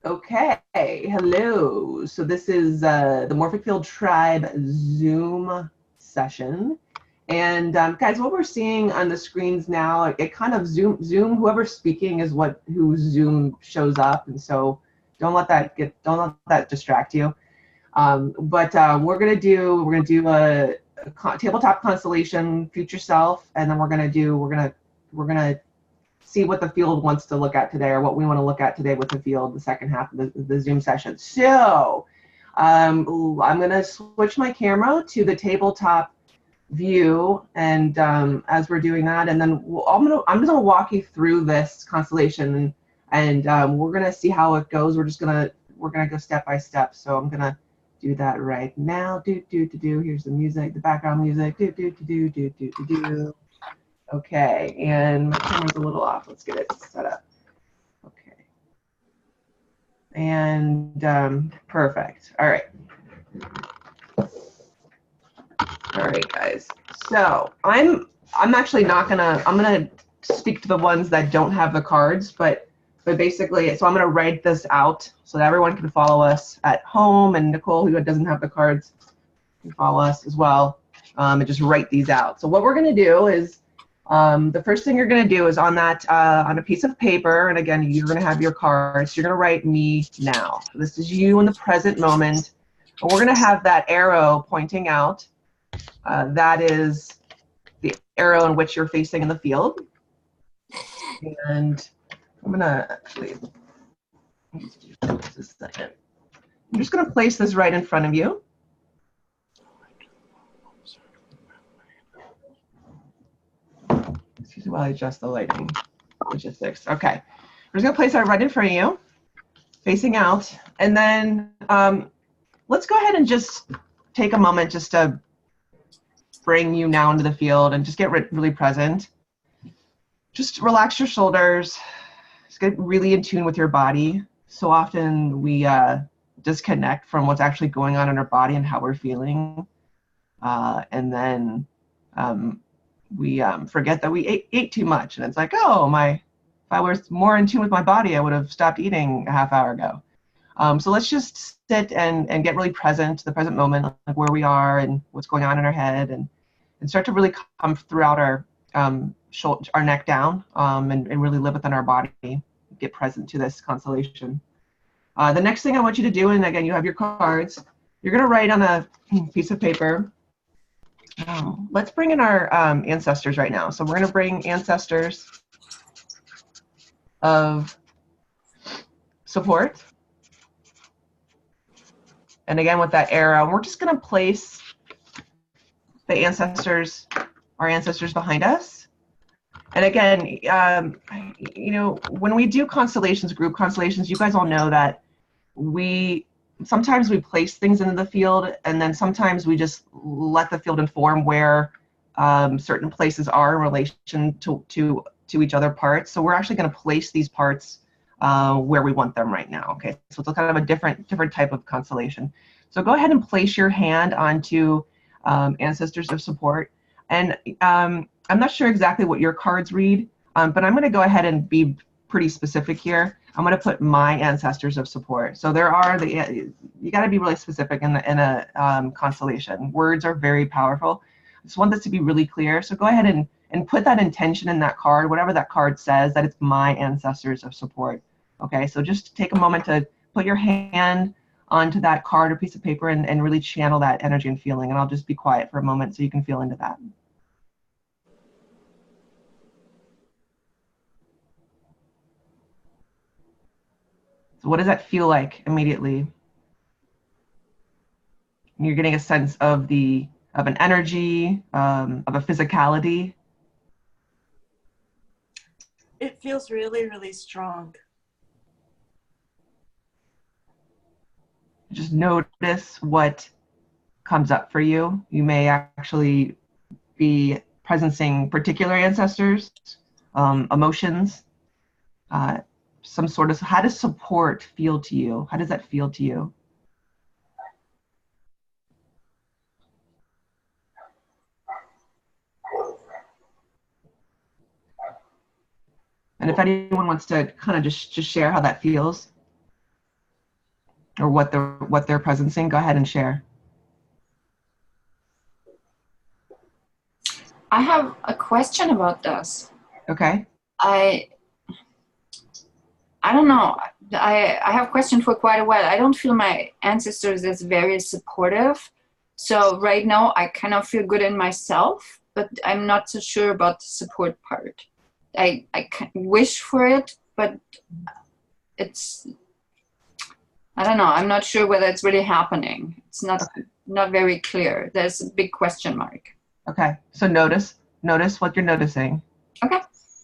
Okay, hello. So this is the Morphic Field Tribe Zoom session. And guys, what we're seeing on the screens now, it kind of whoever's speaking is who Zoom shows up. And so don't let that distract you. But we're gonna do a tabletop constellation, future self, and then we're gonna see what the field wants to look at today, or what we want to look at today with the field, the second half of the Zoom session. So I'm going to switch my camera to the tabletop view, and as we're doing that, and then I'm just going to walk you through this constellation, and we're going to see how it goes. We're going to go step by step. So I'm going to do that right now. Here's the music, the background music. Okay, and my camera's a little off. Let's get it set up. Okay. And perfect. All right. All right, guys. So I'm actually not gonna. I'm gonna speak to the ones that don't have the cards, but basically, so I'm gonna write this out so that everyone can follow us at home, and Nicole, who doesn't have the cards, can follow us as well, and just write these out. So what we're gonna do is. The first thing you're going to do is on a piece of paper, and again, you're going to have your cards. You're going to write me now. So this is you in the present moment. And we're going to have that arrow pointing out. That is the arrow in which you're facing in the field. And I'm going to actually, just a second. I'm just going to place this right in front of you. Excuse me while I adjust the lighting logistics. Okay, we're just gonna place that right in front of you, facing out, and then let's go ahead and just take a moment just to bring you now into the field and just get really present. Just relax your shoulders. Just get really in tune with your body. So often we disconnect from what's actually going on in our body and how we're feeling, and then we forget that we ate too much, and it's like, oh, if I was more in tune with my body, I would have stopped eating a half hour ago. So let's just sit and get really present to the present moment, like where we are and what's going on in our head, and start to really come throughout our neck down, and really live within our body, get present to this constellation. The next thing I want you to do, and again, you have your cards, you're going to write on a piece of paper. Let's bring in our ancestors right now. So we're going to bring ancestors of support. And again, with that arrow, we're just going to place our ancestors behind us. And again, you know, when we do constellations, group constellations, you guys all know that sometimes we place things into the field, and then sometimes we just let the field inform where certain places are in relation to each other parts. So we're actually going to place these parts where we want them right now. Okay, so it's kind of a different type of constellation. So go ahead and place your hand onto ancestors of support. And I'm not sure exactly what your cards read, but I'm going to go ahead and be pretty specific here. I'm going to put my ancestors of support. So you got to be really specific in a constellation. Words are very powerful. I just want this to be really clear. So go ahead and put that intention in that card, whatever that card says, that it's my ancestors of support. Okay, so just take a moment to put your hand onto that card or piece of paper and really channel that energy and feeling. And I'll just be quiet for a moment so you can feel into that. So what does that feel like immediately? You're getting a sense of an energy, of a physicality. It feels really, really strong. Just notice what comes up for you. You may actually be presencing particular ancestors, emotions, some sort of, how does support feel to you? How does that feel to you? And if anyone wants to kind of just share how that feels. or what they're presencing, go ahead and share. I have a question about this. Okay. I don't know. I have questioned for quite a while. I don't feel my ancestors as very supportive. So right now I kind of feel good in myself, but I'm not so sure about the support part. I wish for it, but it's, I don't know. I'm not sure whether it's really happening. It's not very clear. There's a big question mark. Okay. So notice what you're noticing. Okay.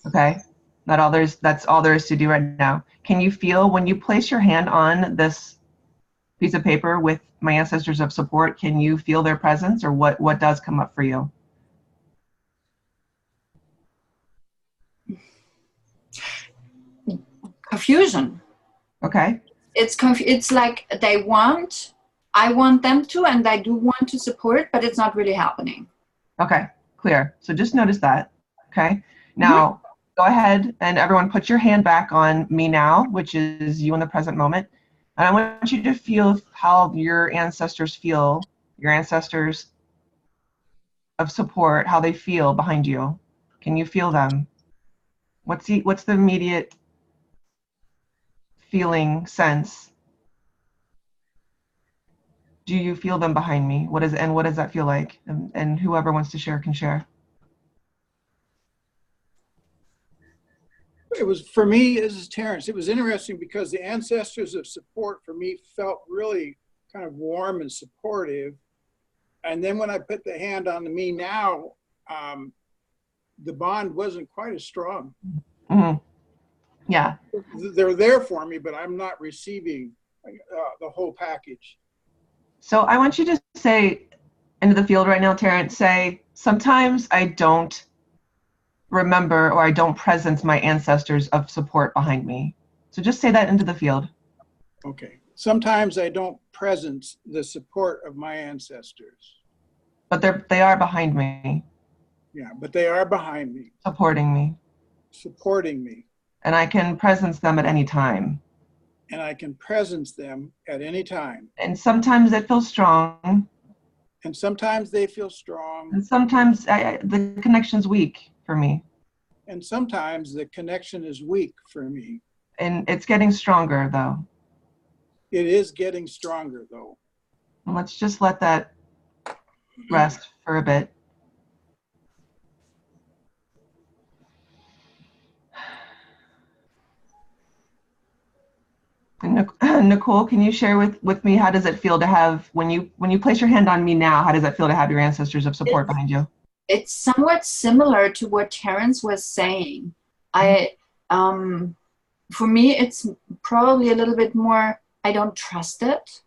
Okay. That's all there is to do right now. Can you feel when you place your hand on this piece of paper with my ancestors of support, can you feel their presence, or what does come up for you? Confusion. Okay. It's like I want them to, and I do want to support, but it's not really happening. Okay, clear. So just notice that. Okay. Now go ahead and everyone put your hand back on me now, which is you in the present moment. And I want you to feel how your ancestors feel, your ancestors of support, how they feel behind you. Can you feel them? What's the immediate feeling, sense? Do you feel them behind me? What does that feel like? And whoever wants to share can share. It was, for me, this is Terrence, it was interesting because the ancestors of support for me felt really kind of warm and supportive. And then when I put the hand on the me now, the bond wasn't quite as strong. Mm-hmm. Yeah. They're there for me, but I'm not receiving the whole package. So I want you to say into the field right now, Terrence, say, sometimes I don't remember or I don't presence my ancestors of support behind me. So just say that into the field. Okay. Sometimes I don't presence the support of my ancestors. But they are behind me. Yeah, but they are behind me. Supporting me. Supporting me. And I can presence them at any time. And I can presence them at any time. And sometimes it feels strong. And sometimes they feel strong. And sometimes the connection's weak for me. And sometimes the connection is weak for me. And it's getting stronger, though. It is getting stronger, though. And let's just let that rest for a bit. And Nicole, can you share with me, how does it feel to have, when you place your hand on me now, how does it feel to have your ancestors of support behind you? It's somewhat similar to what Terrence was saying. For me, it's probably a little bit more, I don't trust it.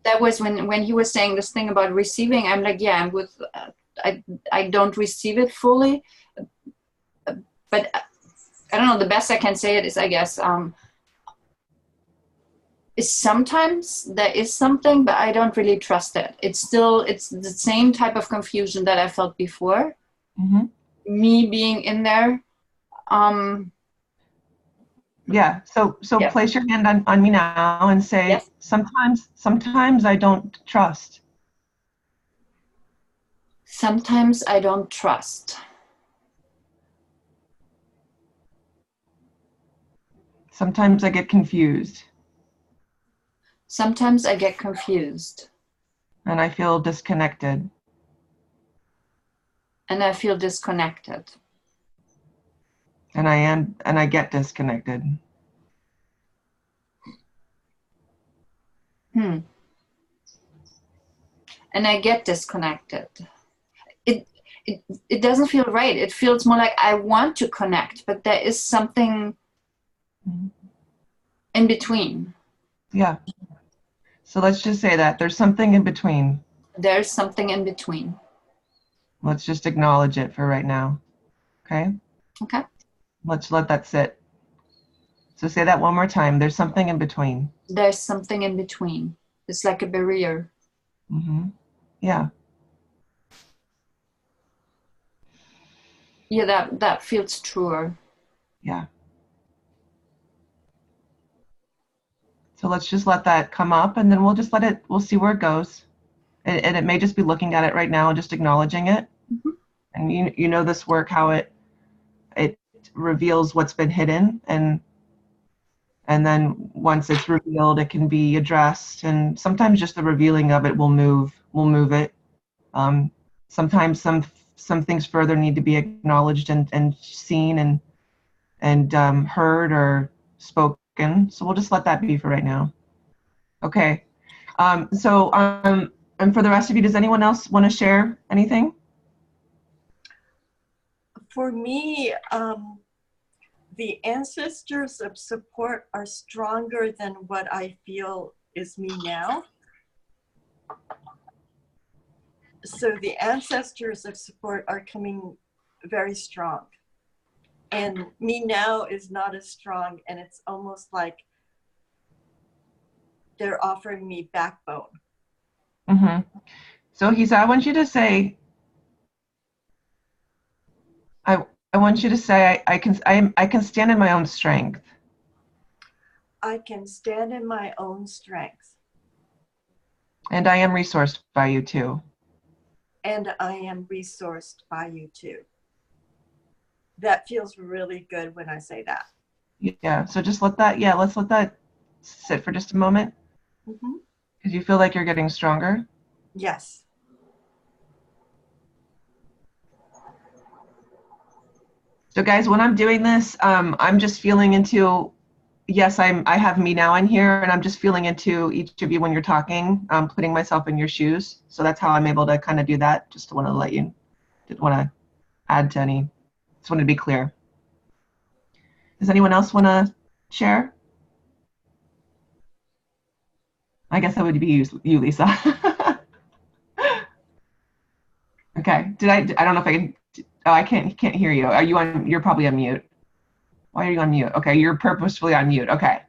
That was when he was saying this thing about receiving, I'm like, yeah, I'm with, I don't receive it fully. But I don't know, the best I can say it is, I guess, is sometimes there is something, but I don't really trust it. It's the same type of confusion that I felt before. Me being in there. Yeah, so Yeah. Place your hand on me now and say, Yes. Sometimes I don't trust. Sometimes I don't trust. Sometimes I get confused. Sometimes I get confused. And I feel disconnected. And I feel disconnected. And I get disconnected. And I get disconnected. It doesn't feel right. It feels more like I want to connect, but there is something in between. Yeah. So let's just say that there's something in between. There's something in between. Let's just acknowledge it for right now. Okay? Okay. Let's let that sit. So say that one more time. There's something in between. There's something in between. It's like a barrier. Yeah. Yeah, that feels truer. Yeah. So let's just let that come up, and then we'll see where it goes. And it may just be looking at it right now and just acknowledging it. Mm-hmm. And you know this work, how it reveals what's been hidden, and then once it's revealed, it can be addressed. And sometimes just the revealing of it will move it. Sometimes some things further need to be acknowledged and seen and heard or spoken. So we'll just let that be for right now. Okay. And for the rest of you, does anyone else want to share anything? For me, the ancestors of support are stronger than what I feel is me now. So the ancestors of support are coming very strong. And me now is not as strong, and it's almost like they're offering me backbone. Mm-hmm. So Hisa, I want you to say, I want you to say, I can stand in my own strength. I can stand in my own strength. And I am resourced by you too. And I am resourced by you too. That feels really good when I say that. Yeah, so just let's let that sit for just a moment. Mm-hmm. Because you feel like you're getting stronger. Yes. So guys, when I'm doing this, I'm just feeling into, yes, I have me now in here, and I'm just feeling into each of you when you're talking, putting myself in your shoes. So that's how I'm able to kind of do that. Just want to didn't want to add to any, just wanted to be clear. Does anyone else want to share? I guess that would be you, Lisa. Okay. I don't know if I can. Oh, I can't hear you. Are you on? You're probably on mute. Why are you on mute? Okay, you're purposefully on mute. Okay.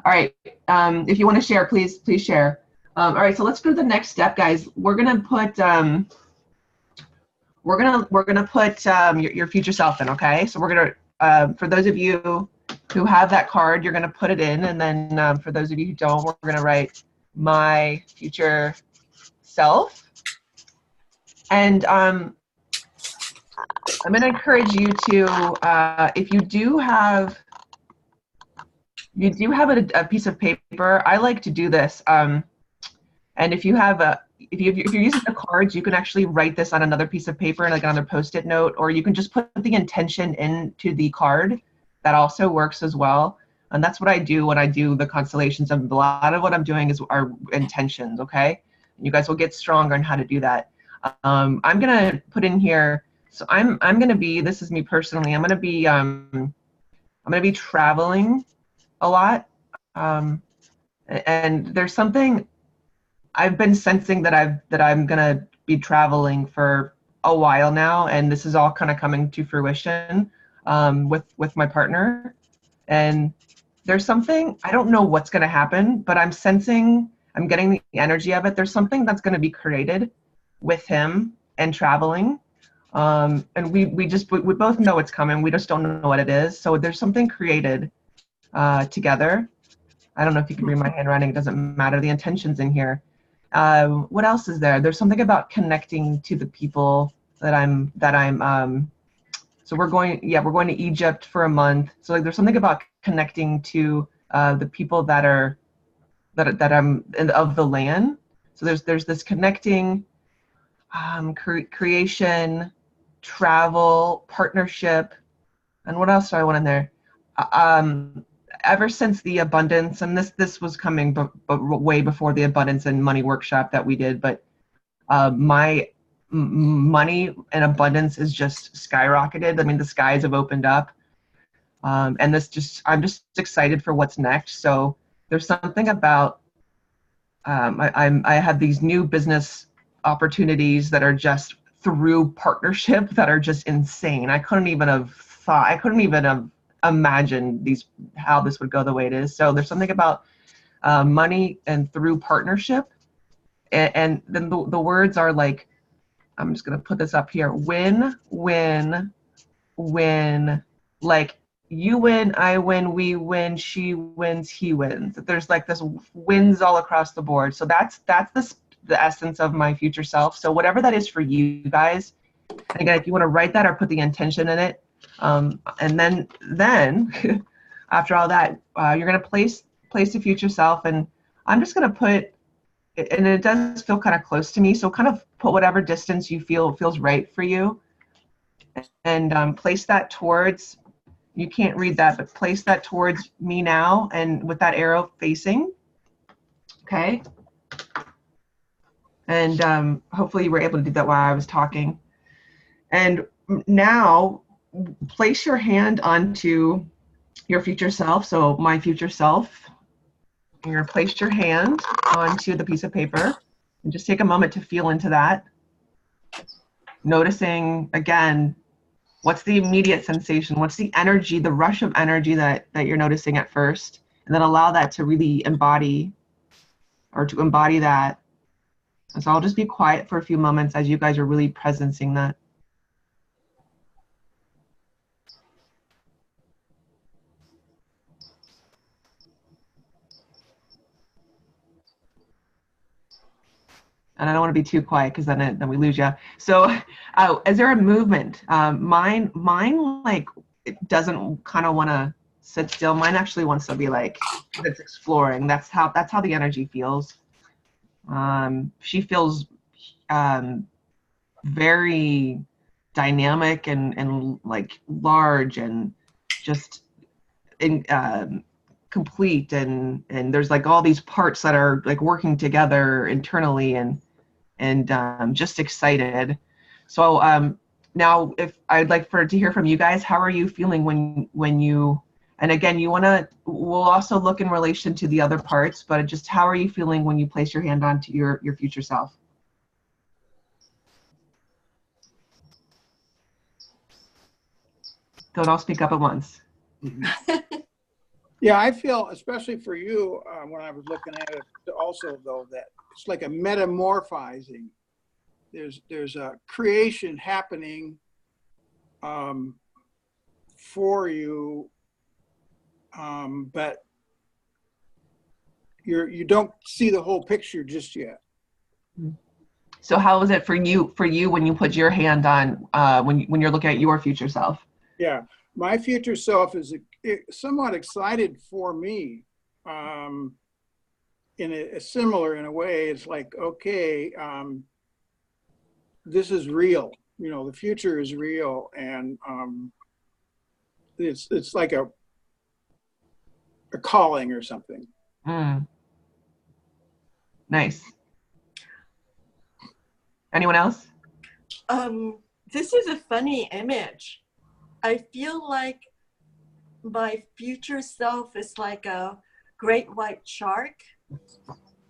All right. If you want to share, please share. All right. So let's go to the next step, guys. We're gonna put your future self in. Okay. So we're gonna for those of you who have that card, you're gonna put it in, and then for those of you who don't, we're gonna write my future self. And I'm going to encourage you to, if you do have a piece of paper, I like to do this. And if you're using the cards, you can actually write this on another piece of paper, like another Post-it note, or you can just put the intention into the card. That also works as well. And that's what I do when I do the constellations. A lot of what I'm doing are intentions. Okay, you guys will get stronger on how to do that. I'm gonna put in here. So I'm gonna be. This is me personally. I'm gonna be traveling a lot, and there's something I've been sensing that I'm gonna be traveling for a while now, and this is all kind of coming to fruition with my partner. And there's something, I don't know what's gonna happen, but I'm getting the energy of it. There's something that's gonna be created with him and traveling, and we both know it's coming. We just don't know what it is. So there's something created together. I don't know if you can read my handwriting. It doesn't matter. The intention's in here. What else is there? There's something about connecting to the people that I'm. So we're going to Egypt for a month. So like, there's something about connecting to the people that I'm of the land. So there's this connecting. Creation, travel, partnership, and what else do I want in there? Ever since the abundance, and this was coming but way before the abundance and money workshop that we did, but my money and abundance is just skyrocketed. I mean, the skies have opened up, and I'm just excited for what's next. So there's something about I have these new business opportunities that are just through partnership that are just insane. I couldn't even have imagined how this would go the way it is. So there's something about money and through partnership, and then the words are like, I'm just gonna put this up here: win, win, win. Like you win, I win, we win, she wins, he wins. There's like this wins all across the board. So that's the essence of my future self. So whatever that is for you guys, and again, if you want to write that or put the intention in it, and then after all that, you're gonna place the future self, and I'm just gonna put, and it does feel kind of close to me. So kind of put whatever distance you feel feels right for you, and place that towards. You can't read that, but place that towards me now, and with that arrow facing. Okay. And hopefully you were able to do that while I was talking. And now place your hand onto your future self. So my future self, you're gonna place your hand onto the piece of paper and just take a moment to feel into that. Noticing again, what's the immediate sensation? What's the energy, the rush of energy that you're noticing at first? And then allow that to really embody, or to embody that. And so I'll just be quiet for a few moments as you guys are really presencing that. And I don't want to be too quiet because then we lose you. So is there a movement? Mine like, it doesn't kind of want to sit still. Mine actually wants to be like, it's exploring. That's how the energy feels. She feels very dynamic and like large and just complete, and there's like all these parts that are like working together internally, and just excited. So now, if I'd like to hear from you guys, how are you feeling when you, and again, we'll also look in relation to the other parts, but just how are you feeling when you place your hand onto your future self? Don't all speak up at once. Yeah, I feel, especially for you, when I was looking at it also, though, that it's like a metamorphizing. There's a creation happening for you, but you don't see the whole picture just yet. So how is it for you when you put your hand on when you're looking at your future self? Yeah, my future self is somewhat excited for me. In a similar, in a way, it's like, okay, this is real. You know, the future is real, and it's like a calling or something. Nice. Anyone else? This is a funny image. I feel like my future self is like a great white shark,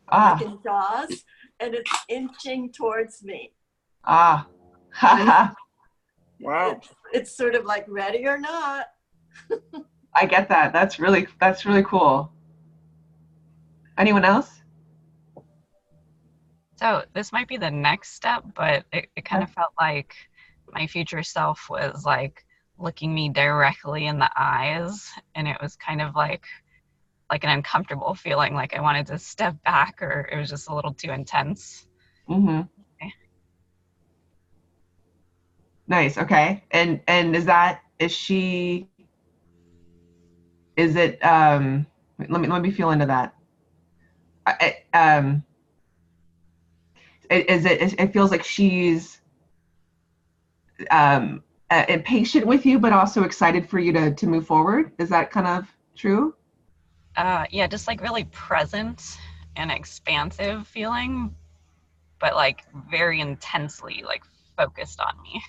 like in Jaws, and it's inching towards me. Wow. It's sort of like ready or not. I get that. That's really cool. Anyone else? So this might be the next step, but it kind of felt like my future self was like looking me directly in the eyes, and it was kind of like an uncomfortable feeling, like I wanted to step back, or it was just a little too intense. Mm-hmm. Okay. Nice. Okay. And is it let me feel into that. It feels like she's impatient with you, but also excited for you to move forward. Is that kind of true? Yeah, just like really present and expansive feeling, but like very intensely like focused on me.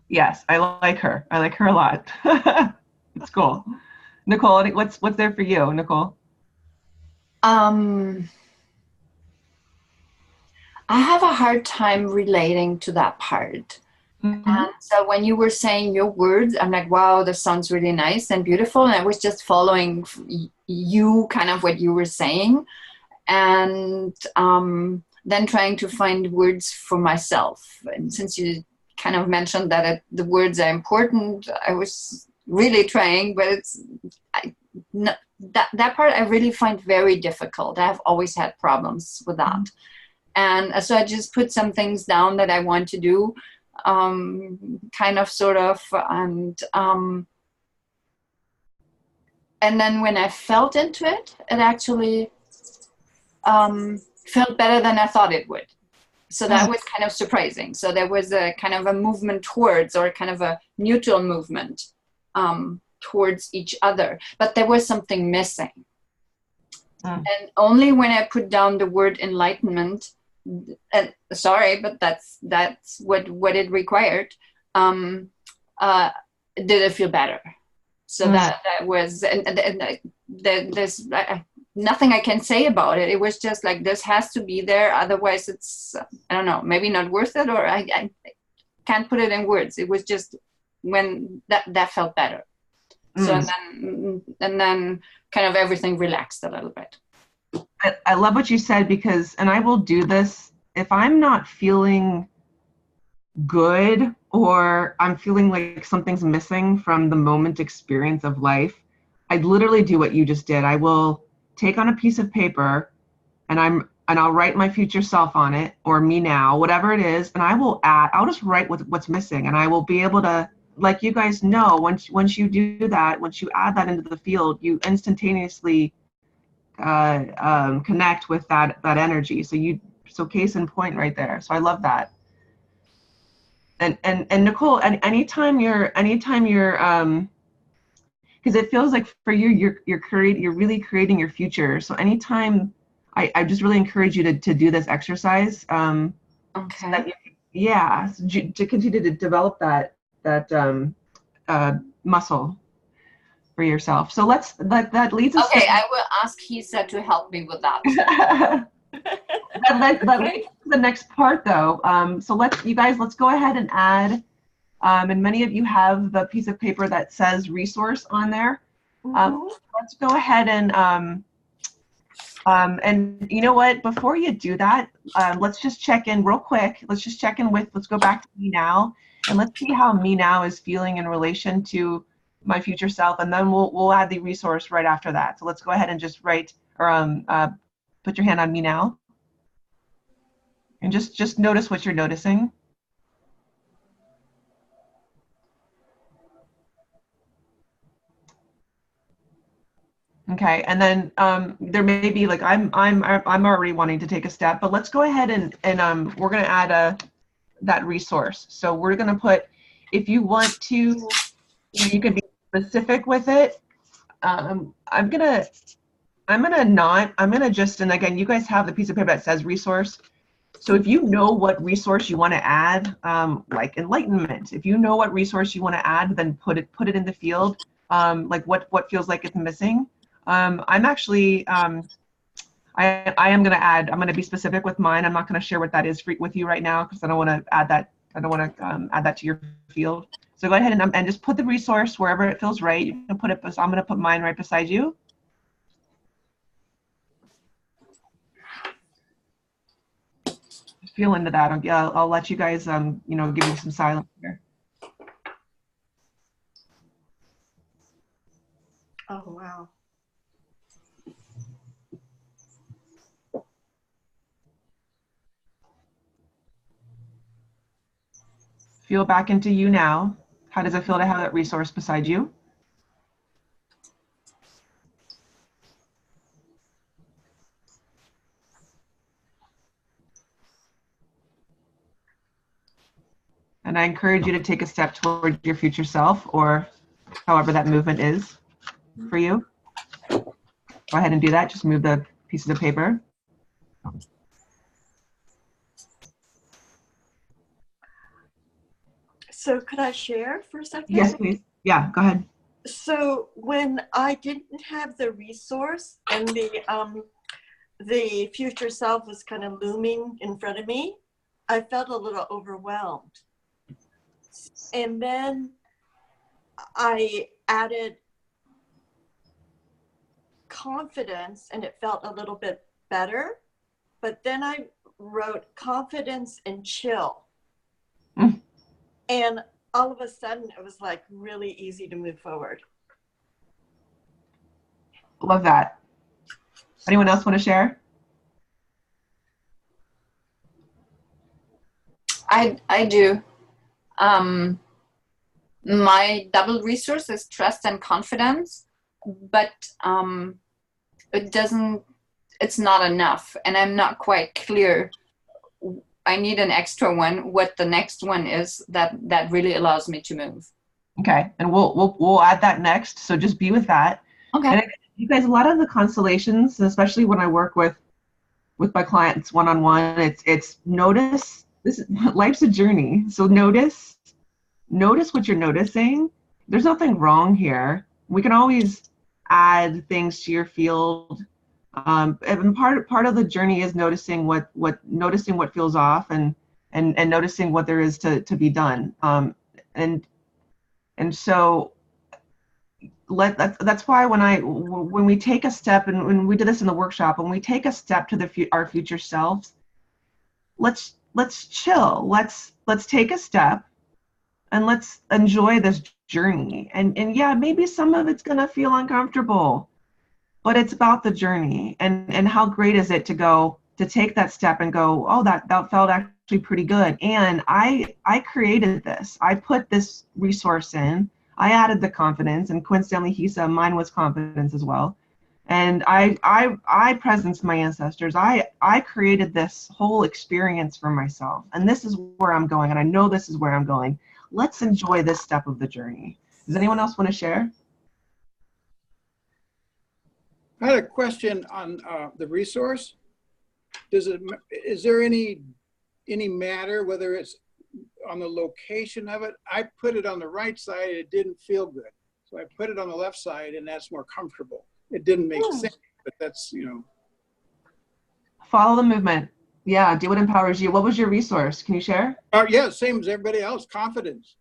Yes, I like her. I like her a lot. It's cool. Nicole, what's there for you, Nicole? I have a hard time relating to that part. Mm-hmm. And so when you were saying your words, I'm like, wow, that sounds really nice and beautiful. And I was just following you, kind of what you were saying. And then trying to find words for myself. And since you kind of mentioned that the words are important, I was really trying, but it's that part I really find very difficult. I have always had problems with that. And so I just put some things down that I want to do, kind of, sort of, and then when I felt into it, it actually felt better than I thought it would. So that was kind of surprising. So there was a kind of a movement towards, or kind of a neutral movement towards each other, but there was something missing. And only when I put down the word enlightenment, and sorry, but that's what it required, did it feel better. So that was, and there's nothing I can say about it. It was just like, this has to be there, otherwise it's, I don't know, maybe not worth it, or I can't put it in words. It was just when that felt better. So and then kind of everything relaxed a little bit. I love what you said, because, and I will do this, if I'm not feeling good, or I'm feeling like something's missing from the moment experience of life, I'd literally do what you just did. I will take on a piece of paper, and I'll write my future self on it, or me now, whatever it is, and I'll just write what's missing, and I will be able to, like you guys know, once you do that, once you add that into the field, you instantaneously connect with that energy. So case in point right there. So I love that. And Nicole, anytime you're because it feels like for you, you're really creating your future. So anytime, I just really encourage you to do this exercise. Okay. So that to continue to develop that muscle for yourself. So that leads us. Okay, I will ask Hisa to help me with that. that leads to the next part, though. So let's go ahead and add. And many of you have the piece of paper that says resource on there. Let's go ahead and you know what? Before you do that, let's just check in real quick. Let's go back to me now, and let's see how me now is feeling in relation to my future self, and then we'll add the resource right after that. So let's go ahead and just write, or put your hand on me now, and just notice what you're noticing. Okay, and then there may be, like, I'm already wanting to take a step, but let's go ahead and we're going to add that resource. So we're going to put, if you want to, you can be specific with it. I'm gonna just, and again, you guys have the piece of paper that says resource. So if you know what resource you want to add, like enlightenment, if you know what resource you want to add, then put it in the field. Like what feels like it's missing. I'm actually, I am going to add, I'm going to be specific with mine. I'm not going to share what that is with you right now, because I don't want to add that. I don't want to add that to your field. So go ahead and just put the resource wherever it feels right. You can put it, so I'm going to put mine right beside you. Just feel into that. I'll let you guys, give you some silence here. Oh, wow. Feel back into you now. How does it feel to have that resource beside you? And I encourage you to take a step toward your future self, or however that movement is for you. Go ahead and do that. Just move the pieces of paper. So could I share for a second? Yes, please. Yeah, go ahead. So when I didn't have the resource, and the future self was kind of looming in front of me, I felt a little overwhelmed. And then I added confidence, and it felt a little bit better. But then I wrote confidence and chill. And all of a sudden it was like really easy to move forward. Love that. Anyone else want to share? I do. My double resource is trust and confidence, but it's not enough, and I'm not quite clear. I need an extra one, what the next one is that really allows me to move. Okay, and we'll add that next, so just be with that. Okay. And you guys, a lot of the constellations, especially when I work with my clients one-on-one, it's notice. Life's a journey, so notice what you're noticing. There's nothing wrong here. We can always add things to your field, and part of the journey is noticing what feels off, and noticing what there is to be done, and so that's why when we take a step, and when we did this in the workshop, when we take a step to our future selves, let's chill, let's take a step, and let's enjoy this journey. And yeah, maybe some of it's gonna feel uncomfortable, but it's about the journey. And how great is it to take that step and go, oh, that felt actually pretty good. And I created this. I put this resource in. I added the confidence, and coincidentally, Hisa, mine was confidence as well. And I presenced my ancestors. I created this whole experience for myself. And this is where I'm going. And I know this is where I'm going. Let's enjoy this step of the journey. Does anyone else want to share? I had a question on the resource. Is there any matter whether it's on the location of it? I put it on the right side, it didn't feel good. So I put it on the left side, and that's more comfortable. It didn't make sense, but that's, Follow the movement. Yeah, do what empowers you. What was your resource? Can you share? Yeah, same as everybody else, confidence.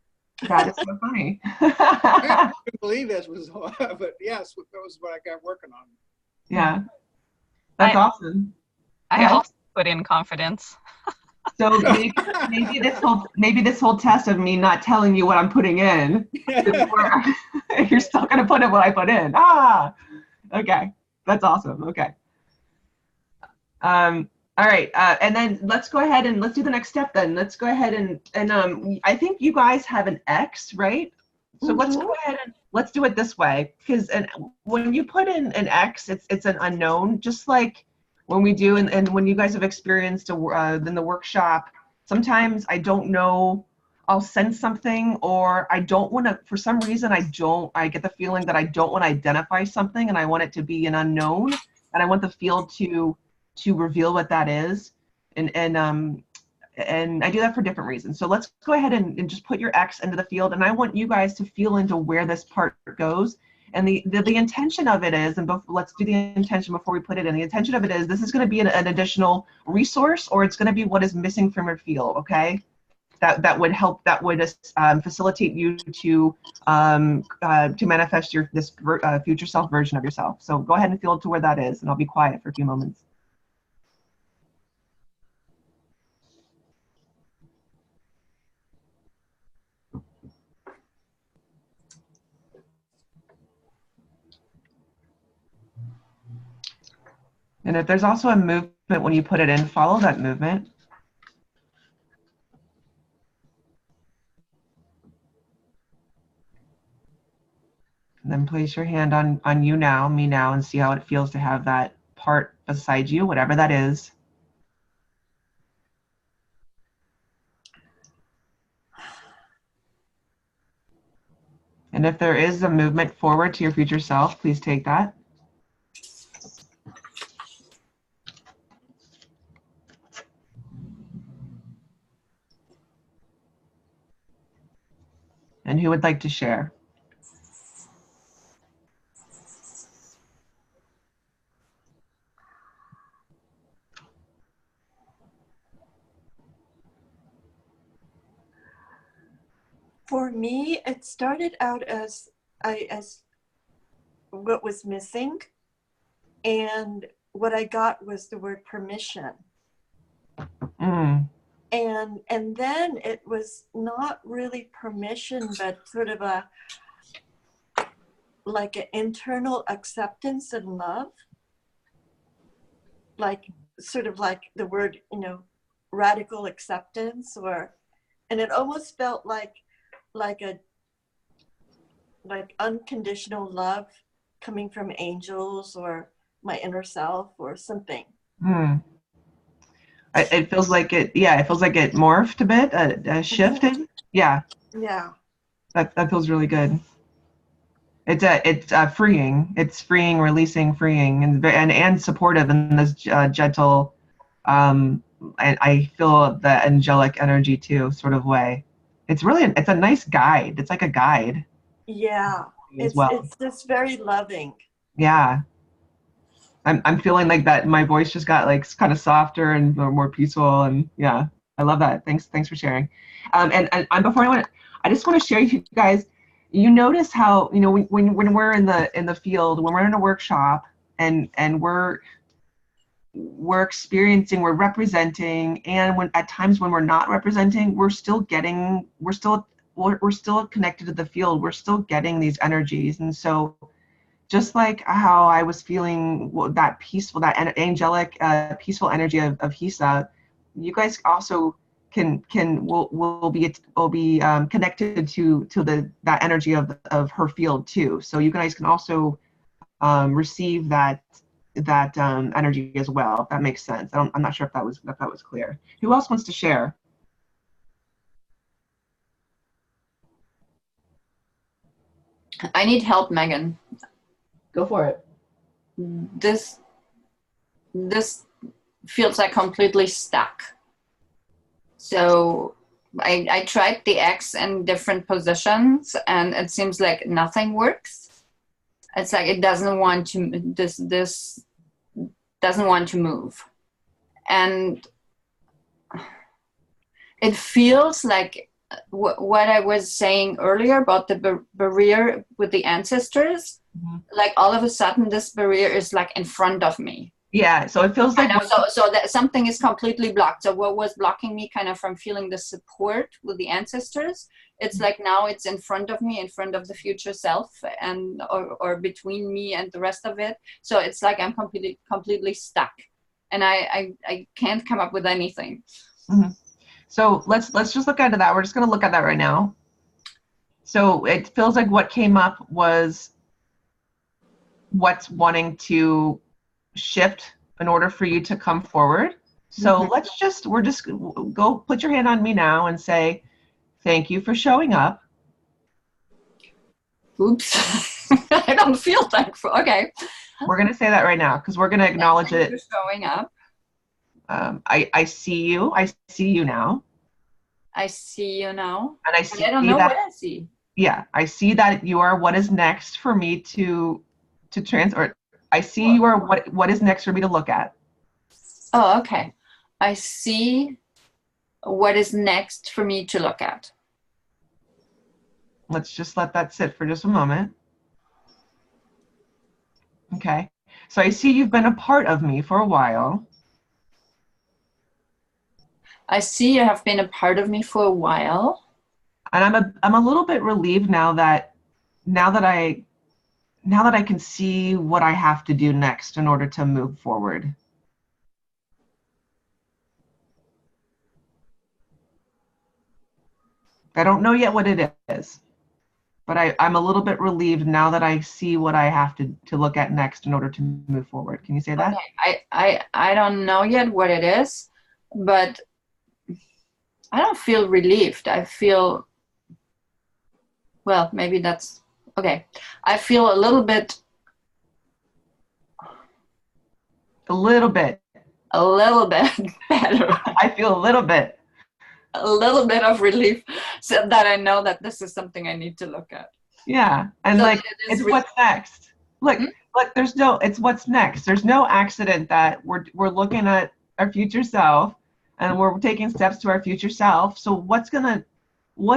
That is so funny. I couldn't believe this was, but yes, that was what I got working on. Yeah, that's awesome. I also put in confidence. So maybe this whole test of me not telling you what I'm putting in, you're still gonna put in what I put in. Okay, that's awesome. Okay. All right, and then let's go ahead and let's do the next step then. Let's go ahead and I think you guys have an X, right? So let's go ahead and let's do it this way, because when you put in an X, it's an unknown, just like when we do, and when you guys have experienced in the workshop, sometimes I don't know, I'll sense something, or I don't want to, for some reason, I get the feeling that I don't want to identify something, and I want it to be an unknown, and I want the field to reveal what that is, and I do that for different reasons. So let's go ahead and just put your X into the field, and I want you guys to feel into where this part goes. And the intention of it is, and let's do the intention before we put it in. The intention of it is, this is going to be an additional resource, or it's going to be what is missing from your field. Okay, that would help. That would facilitate you to manifest this future self version of yourself. So go ahead and feel to where that is, and I'll be quiet for a few moments. And if there's also a movement when you put it in, follow that movement. And then place your hand on you now, me now, and see how it feels to have that part beside you, whatever that is. And if there is a movement forward to your future self, please take that. And who would like to share? For me, it started out as what was missing, and what I got was the word permission. and then it was not really permission, but sort of a like an internal acceptance and love, like sort of like the word, you know, radical acceptance, or, and it almost felt like a like unconditional love coming from angels or my inner self or something. It feels like it, yeah, it feels like it morphed a bit, shifted. Yeah, Yeah. that feels really good. It's freeing. It's freeing, releasing, freeing, and supportive in this gentle, and I feel the angelic energy too, sort of way. It's really, it's a nice guide. It's like a guide. Yeah. As well. It's just very loving. Yeah. I'm feeling like that my voice just got like kind of softer and more peaceful, and yeah, I love that. Thanks for sharing. And before I just want to share with you guys, you notice how, you know, when we're in the field, when we're in a workshop and we're experiencing, we're representing, and when at times when we're not representing, we're still connected to the field. We're still getting these energies. And so just like how I was feeling that peaceful, that angelic, peaceful energy of Hisa, you guys also will be connected to that energy of her field too. So you guys can also receive that energy as well. If that makes sense. I'm not sure if that was clear. Who else wants to share? I need help, Megan. Go for it. This feels like completely stuck. So I tried the X in different positions, and it seems like nothing works. It's like it doesn't want to. This doesn't want to move, and it feels like what I was saying earlier about the barrier with the ancestors. Mm-hmm. Like all of a sudden, this barrier is like in front of me. Yeah, so it feels like so that something is completely blocked. So what was blocking me kind of from feeling the support with the ancestors, it's like now it's in front of me, in front of the future self, and or between me and the rest of it. So it's like I'm completely stuck, and I can't come up with anything. Mm-hmm. So let's just look into that. We're just going to look at that right now. So it feels like what came up was what's wanting to shift in order for you to come forward. So mm-hmm. we're just go put your hand on me now and say, thank you for showing up. Oops. I don't feel thankful. Okay. We're going to say that right now because we're going to acknowledge it. For showing up. I see you. I see you now. I see you now. And I see I don't know what I see. Yeah, I see that you are what is next for me to transfer. I see you are what is next for me to look at. Oh, okay. I see what is next for me to look at. Let's just let that sit for just a moment. Okay. So I see you've been a part of me for a while. I see you have been a part of me for a while. And I'm a little bit relieved now that I can see what I have to do next in order to move forward. I don't know yet what it is, but I'm a little bit relieved now that I see what I have to look at next in order to move forward. Can you say that? Okay. I don't know yet what it is, but I don't feel relieved. I feel, well, maybe that's, okay. I feel a little bit. A little bit better. I feel a little bit of relief, so that I know that this is something I need to look at. Yeah, and so like it's what's next. Look, it's what's next. There's no accident that we're looking at our future self, and we're taking steps to our future self. So what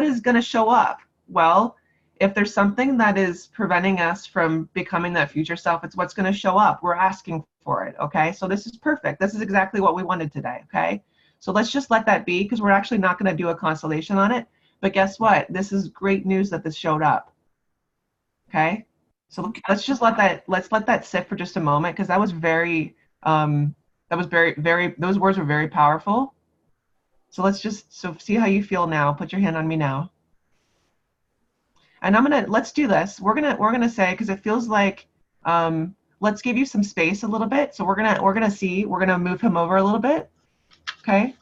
is gonna show up? Well, if there's something that is preventing us from becoming that future self, it's what's going to show up. We're asking for it, okay? So this is perfect. This is exactly what we wanted today, okay? So let's just let that be, because we're actually not going to do a constellation on it. But guess what? This is great news that this showed up. Okay. So let's just let that sit for just a moment, because that was very, those words were very powerful. So let's just, see how you feel now. Put your hand on me now. And let's do this. We're gonna say, because it feels like, let's give you some space a little bit. So we're gonna move him over a little bit. Okay.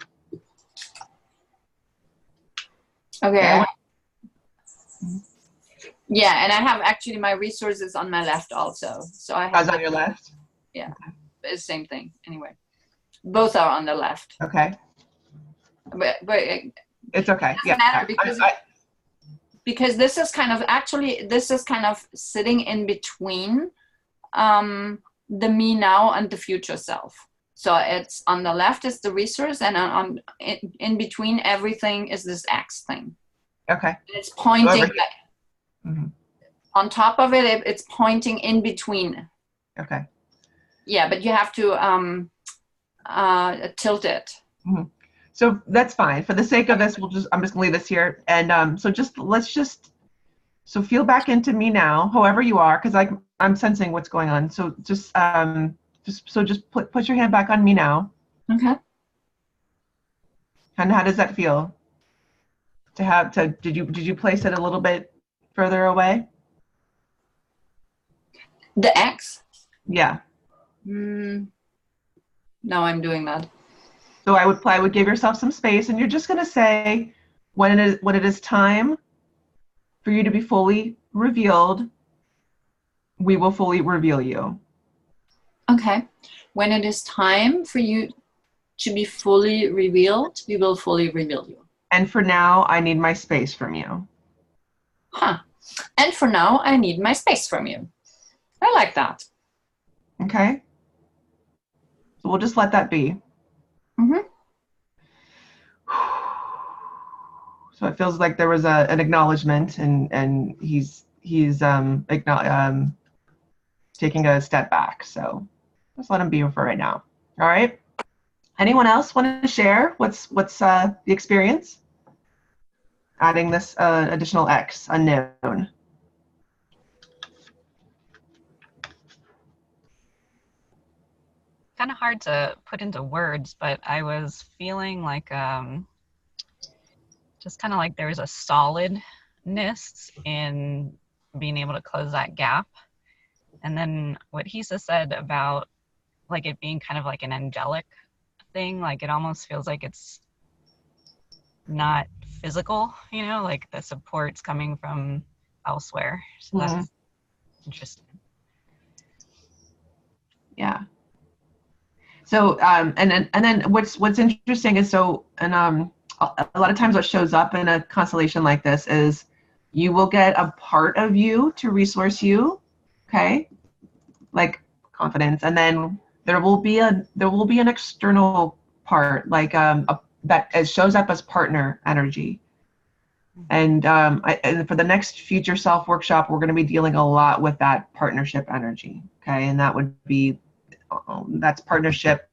Okay. Yeah, and I have actually my resources on my left also. So I have on your left? Yeah, it's the same thing. Anyway, both are on the left. Okay. But it's okay. It doesn't matter because this is kind of sitting in between the me now and the future self. So it's on the left is the resource, and in between everything is this X thing. Okay. It's pointing on top of it. It's pointing in between. Okay. Yeah, but you have to tilt it. Mm-hmm. So that's fine. For the sake of this, I'm just gonna leave this here. And so feel back into me now, however you are, because I'm sensing what's going on. So just put your hand back on me now. Okay. And how does that feel? Did you place it a little bit further away? The X? Yeah. No, I'm doing that. So I would give yourself some space, and you're just gonna say when it is time for you to be fully revealed, we will fully reveal you. Okay. When it is time for you to be fully revealed, we will fully reveal you. And for now, I need my space from you. Huh. And for now, I need my space from you. I like that. Okay. So we'll just let that be. Mm-hmm. So it feels like there was an acknowledgement, and he's taking a step back. So just let him be for right now. All right. Anyone else want to share what's the experience? Adding this additional X, unknown. Kind of hard to put into words, but I was feeling like just kind of like there was a solidness in being able to close that gap. And then what Hisa said about like it being kind of like an angelic thing, like it almost feels like it's not physical, like the support's coming from elsewhere. So that's interesting. Yeah. So and then what's interesting is a lot of times what shows up in a constellation like this is you will get a part of you to resource you, okay, like confidence, and then there will be an external part like that shows up as partner energy. And for the next future self workshop, we're going to be dealing a lot with that partnership energy, okay, and that would be that's partnership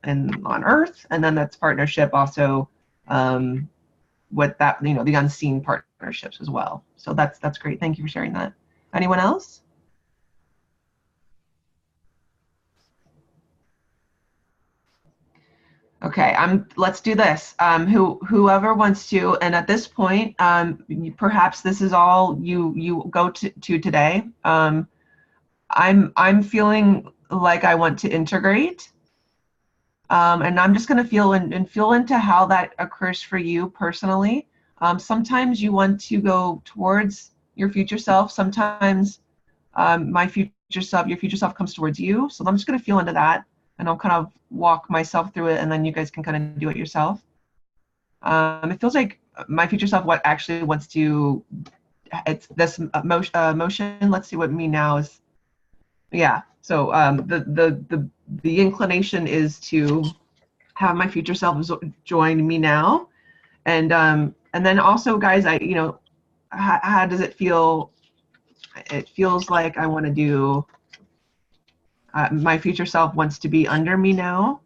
on Earth, and then that's partnership also with that, the unseen partnerships as well. So that's great. Thank you for sharing that. Anyone else? Okay, let's do this. Whoever wants to, and at this point, perhaps this is all you go to today. I'm feeling like I want to integrate. And I'm just going to feel into how that occurs for you personally. Sometimes you want to go towards your future self. Sometimes your future self comes towards you. So I'm just going to feel into that, and I'll kind of walk myself through it, and then you guys can kind of do it yourself. It feels like my future self actually wants to. It's this motion. Let's see what me now is. Yeah. So the inclination is to have my future self join me now, and then also, guys, how does it feel? It feels like I want to do. My future self wants to be under me now,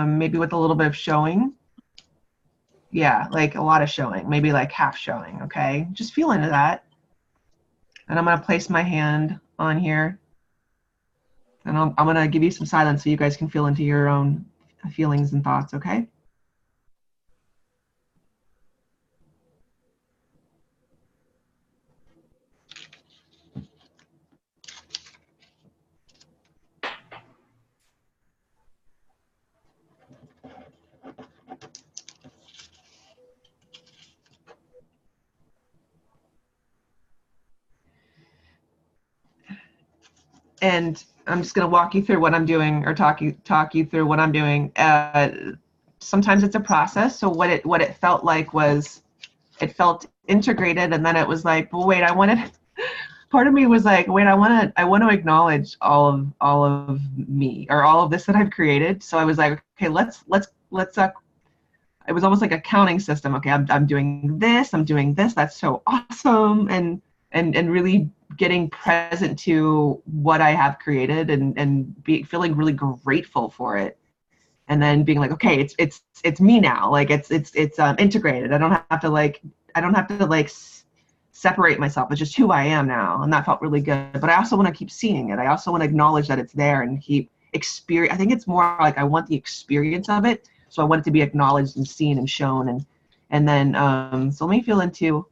maybe with a little bit of showing. Yeah, like a lot of showing, maybe like half showing, okay? Just feel into that. And I'm gonna place my hand on here. And I'm gonna give you some silence so you guys can feel into your own feelings and thoughts, okay? And I'm just going to walk you through what I'm doing, or talk you through what I'm doing. Sometimes it's a process. So what it felt like was, it felt integrated, and then it was like, well, wait, part of me was like, wait, I want to acknowledge all of me, or all of this that I've created. So I was like, okay, let's it was almost like a counting system. Okay, I'm doing this, that's so awesome, and really getting present to what I have created, and feeling really grateful for it, and then being like, okay, it's me now, like it's integrated. I don't have to separate myself. It's just who I am now, and that felt really good. But I also want to keep seeing it. I also want to acknowledge that it's there and keep experience. I think it's more like I want the experience of it, so I want it to be acknowledged and seen and shown, and then so let me feel into.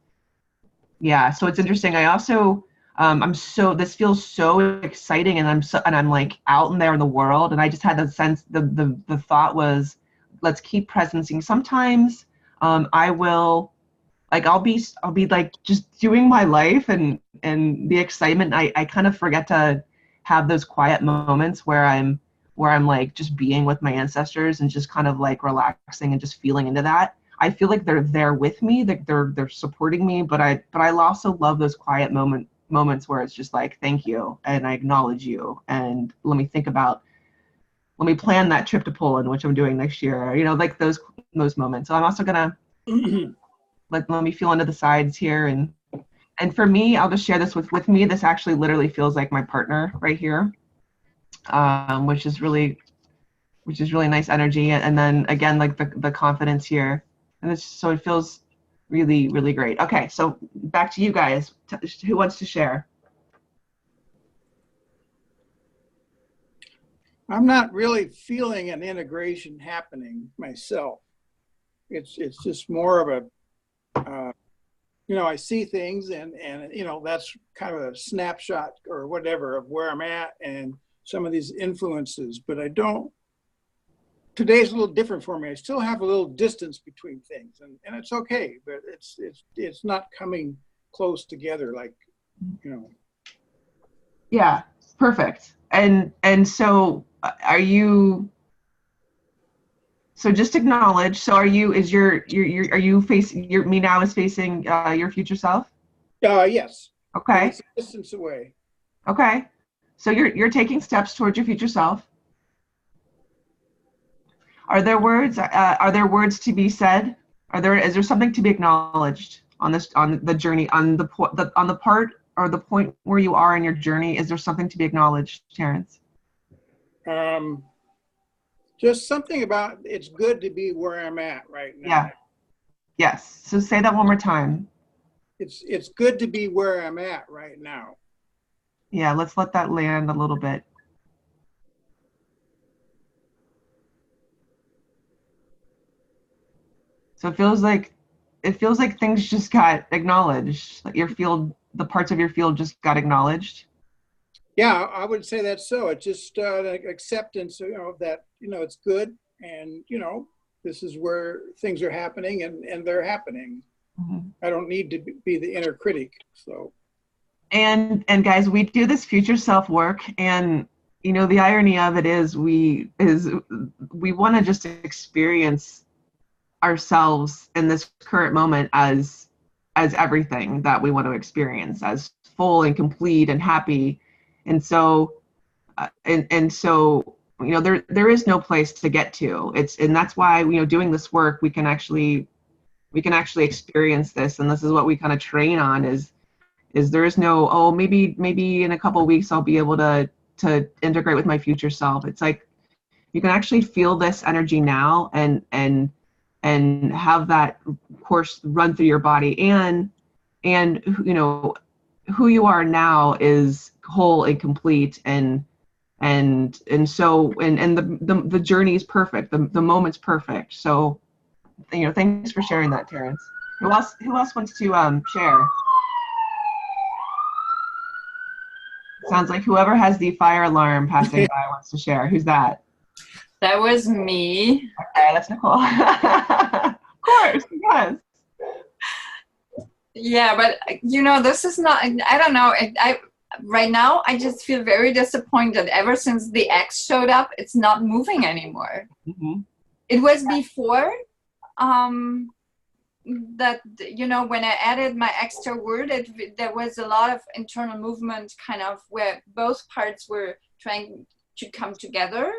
Yeah, so it's interesting. I also, this feels so exciting, and I'm like out in there in the world, and I just had the sense, the thought was, let's keep presencing. Sometimes I will, like, I'll be like just doing my life, and the excitement, I kind of forget to have those quiet moments where I'm like just being with my ancestors and just kind of like relaxing and just feeling into that. I feel like they're there with me, that they're supporting me, but I also love those quiet moments where it's just like, thank you, and I acknowledge you, and let me plan that trip to Poland, which I'm doing next year, like those moments. So I'm also gonna let me feel into the sides here, and for me, I'll just share this with me. This actually literally feels like my partner right here, which is really nice energy, and then again, like the confidence here. And so it feels really, really great. Okay, so back to you guys. Who wants to share? I'm not really feeling an integration happening myself. It's just more of a, I see things, and that's kind of a snapshot or whatever of where I'm at and some of these influences, but I don't. Today's a little different for me. I still have a little distance between things, and it's okay, but it's not coming close together like, Yeah, perfect. And so are you, so just acknowledge, so are you facing, me now is facing your future self? Yes. Okay. It's a distance away. Okay. So you're taking steps towards your future self. Are there words to be said? Is there something to be acknowledged on the journey, on the part or the point where you are in your journey? Is there something to be acknowledged, Terrence? Just something about, it's good to be where I'm at right now. Yeah. Yes. So say that one more time. It's good to be where I'm at right now. Yeah, let's let that land a little bit. So it feels like things just got acknowledged. Like the parts of your field just got acknowledged. Yeah, I would say that's so. It's just acceptance, that, it's good, and, this is where things are happening, and they're happening. Mm-hmm. I don't need to be the inner critic. So. And guys, we do this future self work, and the irony of it is we want to just experience ourselves in this current moment as everything that we want to experience, as full and complete and happy. And so there is no place to get to. And that's why doing this work, we can actually experience this, and this is what we kind of train on, is there is no, oh, maybe in a couple of weeks I'll be able to integrate with my future self. It's like you can actually feel this energy now, and and have that course run through your body, and you know, who you are now is whole and complete, and so the journey is perfect, the moment's perfect. So, you know, thanks for sharing that, Terrence. Who else wants to share? Sounds like whoever has the fire alarm passing by wants to share. Who's that? That was me. Okay, that's Nicole. Of course, yes. Yeah, but you know, this is not, I don't know. I right now, I just feel very disappointed. Ever since the X showed up, it's not moving anymore. Mm-hmm. It was before that, you know, when I added my extra word, there was a lot of internal movement, kind of where both parts were trying to come together.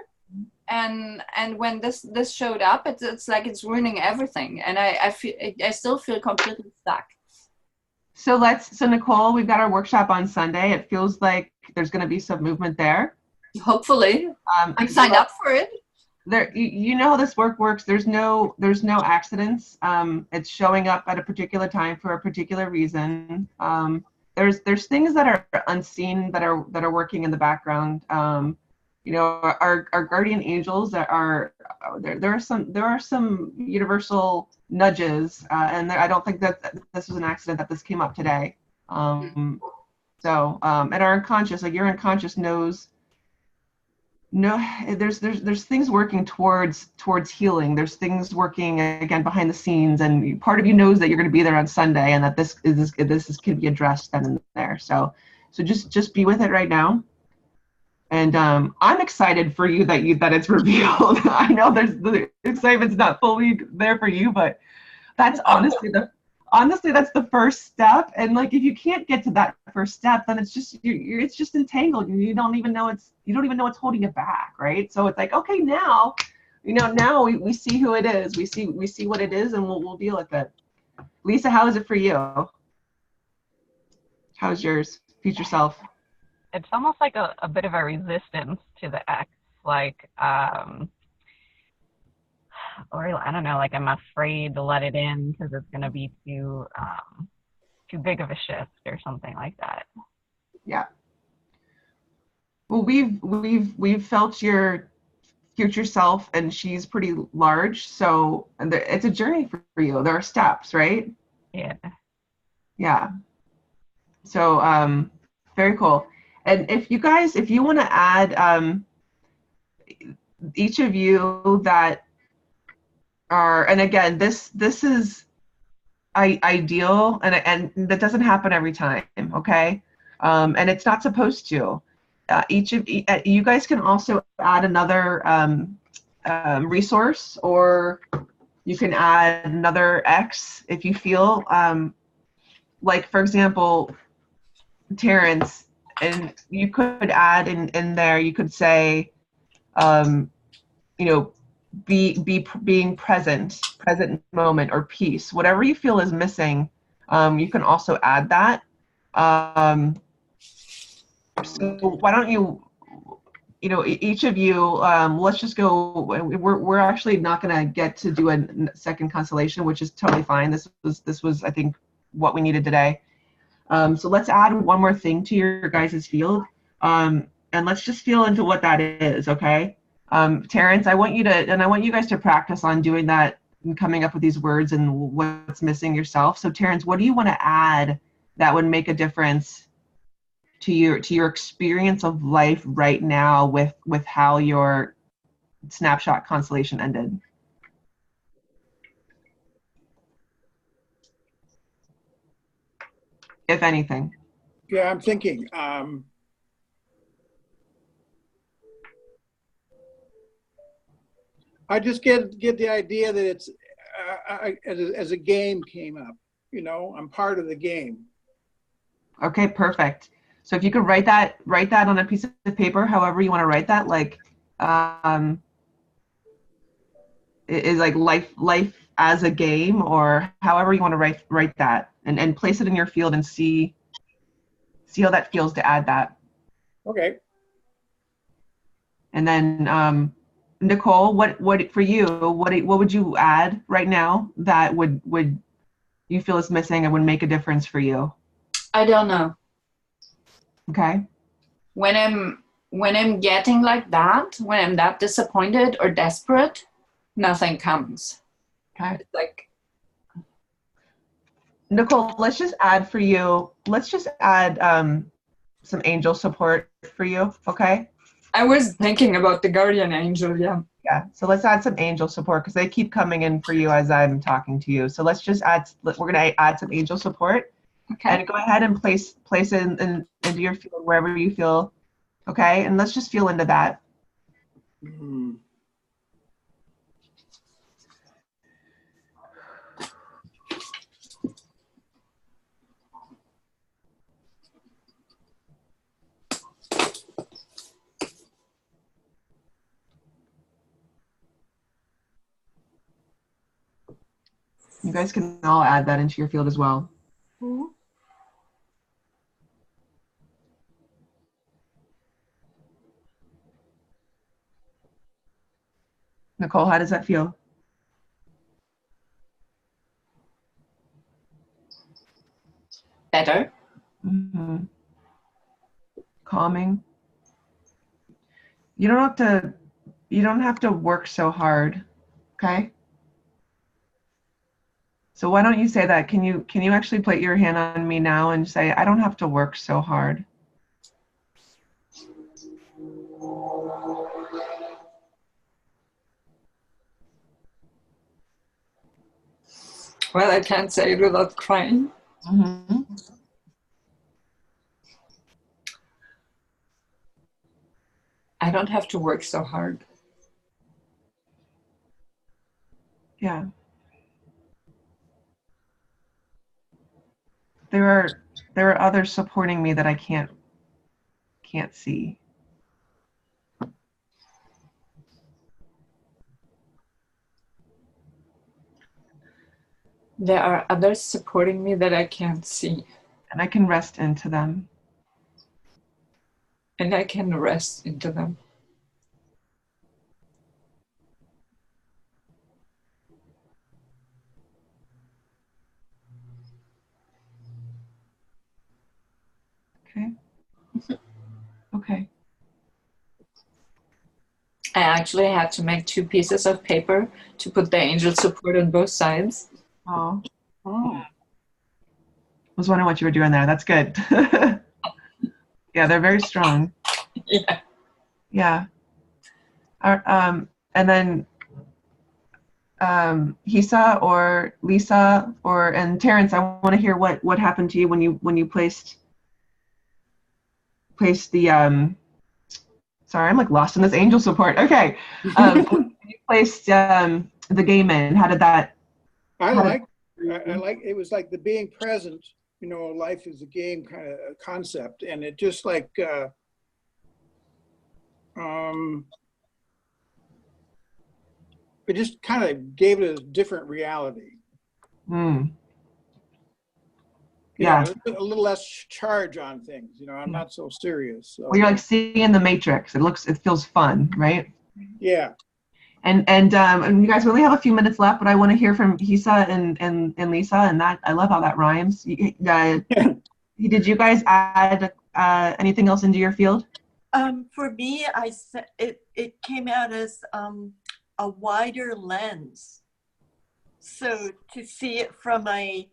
And when this showed up, it's like it's ruining everything, and I still feel completely stuck. So Nicole, we've got our workshop on Sunday. It feels like there's going to be some movement there. Hopefully, I'm signed up for it. There, you know how this works. There's no accidents. It's showing up at a particular time for a particular reason. There's things that are unseen that are working in the background. You know, our guardian angels that are there are some universal nudges, and I don't think that this was an accident that this came up today. And our unconscious, like your unconscious knows. No, there's things working towards healing. There's things working again behind the scenes, and part of you knows that you're going to be there on Sunday, and that this can be addressed then and there. So just be with it right now. And I'm excited for you that it's revealed. I know the excitement's not fully there for you, but that's honestly that's the first step. And like, if you can't get to that first step, then it's just it's just entangled, and you don't even know what's holding it back, right? So it's like, okay, now we see who it is, we see what it is, and we'll deal with it. Lisa, how is it for you? How's yours, future self? It's almost like a bit of a resistance to the X, like, or I don't know, like I'm afraid to let it in because it's going to be too big of a shift or something like that. Yeah. Well, we've felt your future self, and she's pretty large, so it's a journey for you. There are steps, right? Yeah. Yeah. So very cool. And if you want to add each of you that are, and again, this is ideal, and that doesn't happen every time, okay? And it's not supposed to. You guys can also add another resource, or you can add another X if you feel like, for example, Terrence. And you could add in there, you could say, you know, being present moment, or peace, whatever you feel is missing. You can also add that. So why don't you know, each of you, let's just go. We're actually not going to get to do a second constellation, which is totally fine. This was I think what we needed today. So let's add one more thing to your guys' field, and let's just feel into what that is, okay? Terrence, I want you guys to practice on doing that and coming up with these words and what's missing yourself. So Terrence, what do you want to add that would make a difference to your experience of life right now with how your snapshot constellation ended? If anything. Yeah, I'm thinking. I just get the idea that it's as a game came up. You know, I'm part of the game. Okay, perfect. So if you could write that on a piece of paper, however you want to write that, like it is like life as a game, or however you want to write that, and place it in your field and see how that feels to add that. Okay. And then Nicole, what for you? What would you add right now that would you feel is missing and would make a difference for you? I don't know. Okay. When I'm getting like that, when I'm that disappointed or desperate, nothing comes. Okay. It's like, Nicole, let's just add for you. Let's just add some angel support for you. Okay. I was thinking about the guardian angel, yeah. Yeah. So let's add some angel support because they keep coming in for you as I'm talking to you. So let's just add. We're gonna add some angel support. Okay. And go ahead and place it into your field wherever you feel. Okay. And let's just feel into that. Mm. You guys can all add that into your field as well. Mhm. Nicole, how does that feel? Better. Mm-hmm. Calming. You don't have to work so hard. Okay. So why don't you say that? Can you actually put your hand on me now and say, I don't have to work so hard? Well, I can't say it without crying. Mm-hmm. I don't have to work so hard. Yeah. There are others supporting me that I can't see. There are others supporting me that I can't see. And I can rest into them. And I can rest into them. Okay. Okay. I actually had to make 2 pieces of paper to put the angel support on both sides. Oh. Oh. I was wondering what you were doing there. That's good. Yeah, they're very strong. Yeah. Yeah. And then Hisa or Lisa and Terrence, I want to hear what happened to you when you placed the sorry, I'm like lost in this angel support. Okay. When you placed the game in, how did that? I like it was like the being present, life is a game kind of concept, and it just like it just kind of gave it a different reality. Mm. Yeah. A little less charge on things. I'm not so serious. So. Well, you're like seeing the Matrix. It feels fun, right? Yeah. And you guys really have a few minutes left, but I want to hear from Hisa and Lisa, and that I love how that rhymes. Did you guys add anything else into your field? For me, it came out as a wider lens. So to see it from a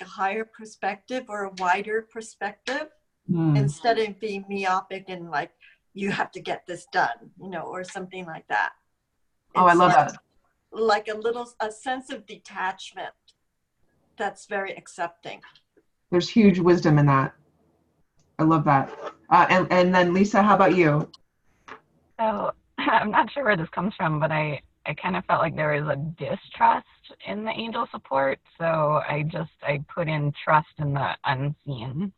higher perspective or a wider perspective, instead of being myopic and like, you have to get this done, or something like that. Oh, I love that. Like a sense of detachment that's very accepting. There's huge wisdom in that. I love that. And then Lisa, how about you? So I'm not sure where this comes from, but I kind of felt like there was a distrust in the angel support. So I put in trust in the unseen.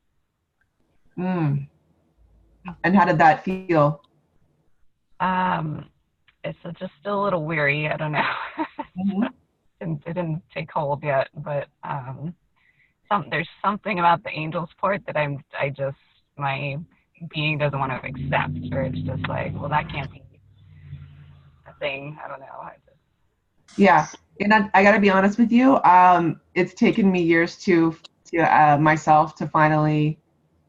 And how did that feel? It's just still a little weary. I don't know. It didn't take hold yet, but there's something about the angel support that my being doesn't want to accept, or it's just like, well, that can't be. thing. I don't know. Yeah, and I gotta be honest with you. It's taken me years to myself to finally,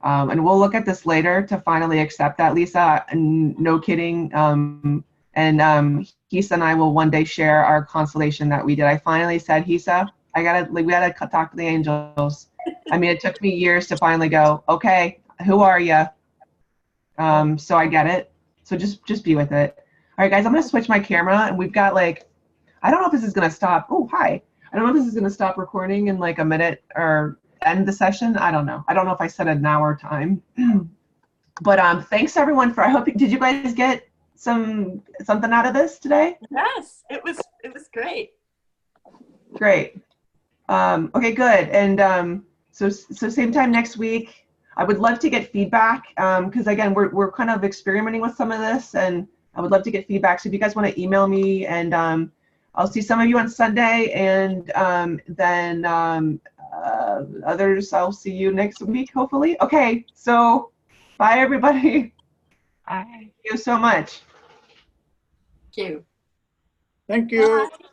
and we'll look at this later, to finally accept that, Lisa. And no kidding. And Hisa and I will one day share our constellation that we did. I finally said, Hisa, we gotta talk to the angels. I mean, it took me years to finally go, okay, who are you? So I get it. So just be with it. All right, guys, I'm gonna switch my camera, and we've got like, I don't know if this is gonna stop. Oh, hi. I don't know if this is gonna stop recording in like a minute or end the session. I don't know. I don't know if I set an hour time. But thanks everyone for. I hope. Did you guys get something out of this today? Yes, it was great. Great. Okay, good. And so same time next week. I would love to get feedback because again, we're kind of experimenting with some of this, and I would love to get feedback. So if you guys want to email me, and I'll see some of you on Sunday, and then others I'll see you next week, hopefully. Okay, so bye everybody. Bye. Thank you so much. Thank you. Thank you. Bye.